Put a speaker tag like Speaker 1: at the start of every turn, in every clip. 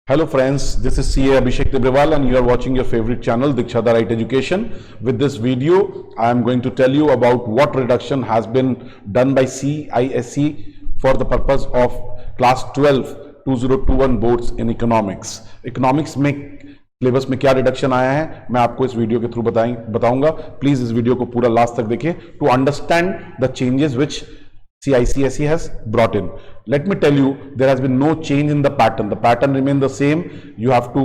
Speaker 1: Hello friends, this is CA Abhishek Tibrewal and you are watching your favorite channel Diksha The Right Education. With this video, I am going to tell you about what reduction has been done by CISE for the purpose of class 12 2021 boards in economics. Economics में syllabus में क्या reduction आया है मैं आपको इस video के through बताऊंगा. प्लीज इस वीडियो को पूरा लास्ट तक देखिए to understand the changes which CICSE has brought in. Let me tell you, there has been no change in the pattern. The pattern remains the same. You have to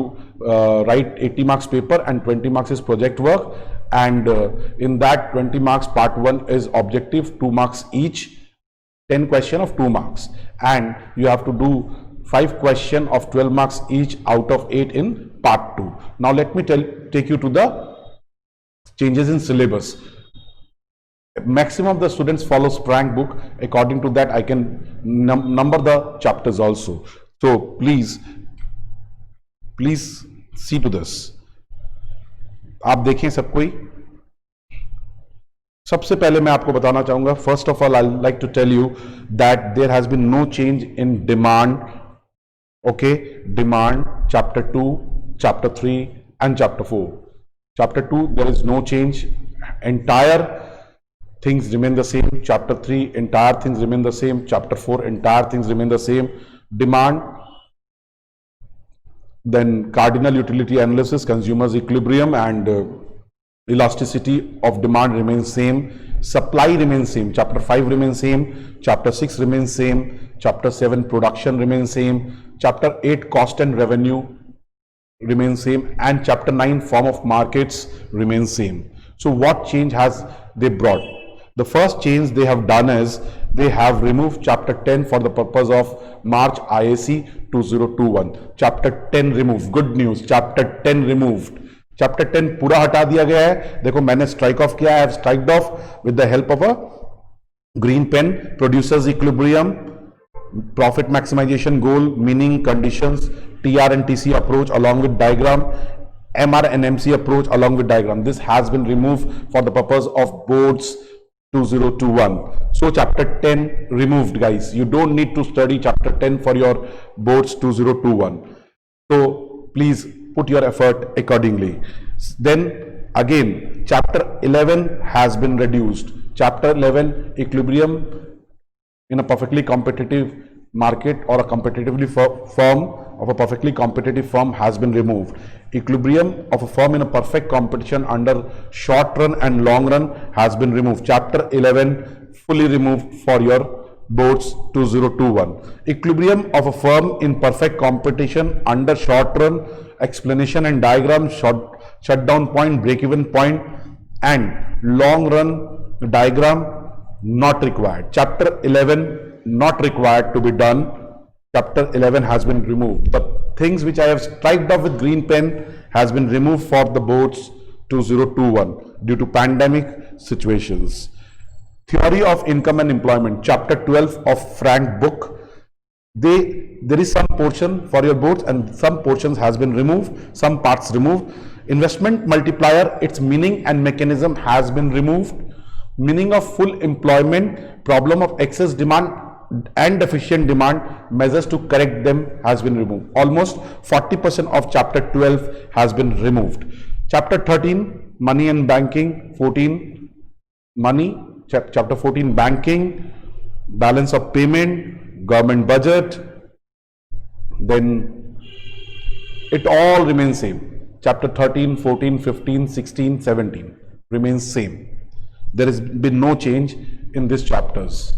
Speaker 1: write 80 marks paper and 20 marks is project work. And in that 20 marks, part 1 is objective, 2 marks each, 10 question of 2 marks. And you have to do 5 question of 12 marks each out of 8 in part 2. Now let me take you to the changes in syllabus. Maximum of the students follow Sprang book. According to that, I can number the chapters also. So please see to this. आप देखें सब कोई. सबसे पहले मैं आपको बताना चाहूंगा, first of all, I'd like to tell you that there has been no change in demand. Okay, demand chapter 2, chapter 3 and chapter 4. Chapter 2 there is no change. Entire things remain the same. Chapter 3 entire things remain the same. Chapter 4 entire things remain the same. Demand, then cardinal utility analysis, consumers equilibrium and elasticity of demand remains same. Supply remains same. Chapter 5 remains same. Chapter 6 remains same. Chapter 7 production remains same. Chapter 8 cost and revenue remains same. And chapter 9 form of markets remains same. So what change has they brought? The first change they have done is they have removed chapter 10 for the purpose of March IAC 2021. Chapter 10 removed. Good news. Chapter 10 removed. Chapter 10 पूरा हटा दिया गया है. देखो मैंने strike off किया. I have striked off with the help of a green pen. Producers equilibrium, profit maximization goal, meaning, conditions, TR and TC approach along with diagram, MR and MC approach along with diagram. This has been removed for the purpose of boards 2021. So chapter 10 removed, guys. You don't need to study chapter 10 for your boards 2021. So please put your effort accordingly. Then again chapter 11 has been reduced. Chapter 11 equilibrium in a perfectly competitive market or a competitively firm of a perfectly competitive firm has been removed. Equilibrium of a firm in a perfect competition under short run and long run has been removed. Chapter 11 fully removed for your boards 2021. Equilibrium of a firm in perfect competition under short run, explanation and diagram, shutdown point, break even point and long run diagram not required. Chapter 11 not required to be done. Chapter 11 has been removed. The things which I have striked off with green pen has been removed for the boards 2021 due to pandemic situations. Theory of income and employment, chapter 12 of Frank book. There is some portion for your boards and some portions has been removed, some parts removed. Investment multiplier, its meaning and mechanism has been removed. Meaning of full employment, problem of excess demand and deficient demand, measures to correct them has been removed. Almost 40% of chapter 12 has been removed. Chapter 13 money and banking, 14 money, chapter 14 banking, balance of payment, government budget, then it all remains same. Chapter 13, 14, 15, 16, 17 remains same. There has been no change in these chapters.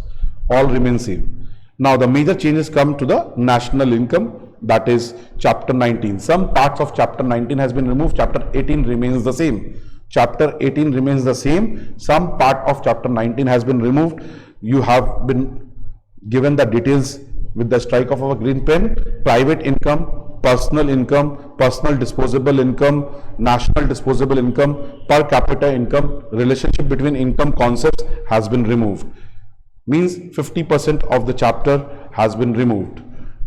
Speaker 1: All remain same. Now the major changes come to the national income, that is chapter 19. Some parts of chapter 19 has been removed. Chapter 18 remains the same. Chapter 18 remains the same. Some part of chapter 19 has been removed. You have been given the details with the strike of a green pen. Private income, personal disposable income, national disposable income, per capita income, relationship between income concepts has been removed. Means 50% of the chapter has been removed.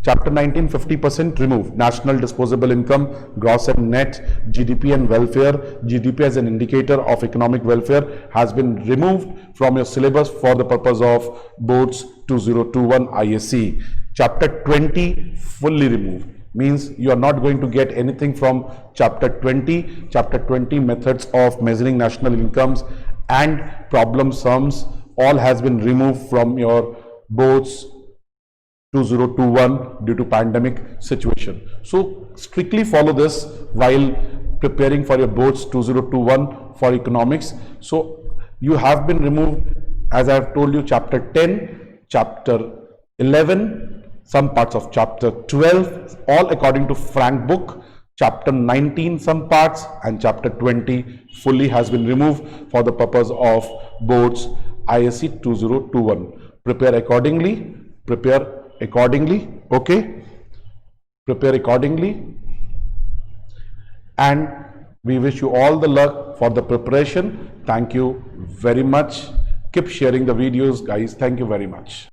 Speaker 1: Chapter 19, 50% removed. National disposable income, gross and net, GDP and welfare. GDP as an indicator of economic welfare has been removed from your syllabus for the purpose of boards 2021 ISC. Chapter 20 fully removed. means you are not going to get anything from chapter 20. Chapter 20, methods of measuring national incomes and problem sums, all has been removed from your boards 2021 due to pandemic situation. So strictly follow this while preparing for your boards 2021 for economics. So you have been removed, as I have told you, chapter 10, chapter 11, some parts of chapter 12, all according to Frank book, chapter 19 some parts, and chapter 20 fully has been removed for the purpose of boards ISC 2021. Prepare accordingly, okay, prepare accordingly, and we wish you all the luck for the preparation. Thank you very much. Keep sharing the videos, guys. Thank you very much.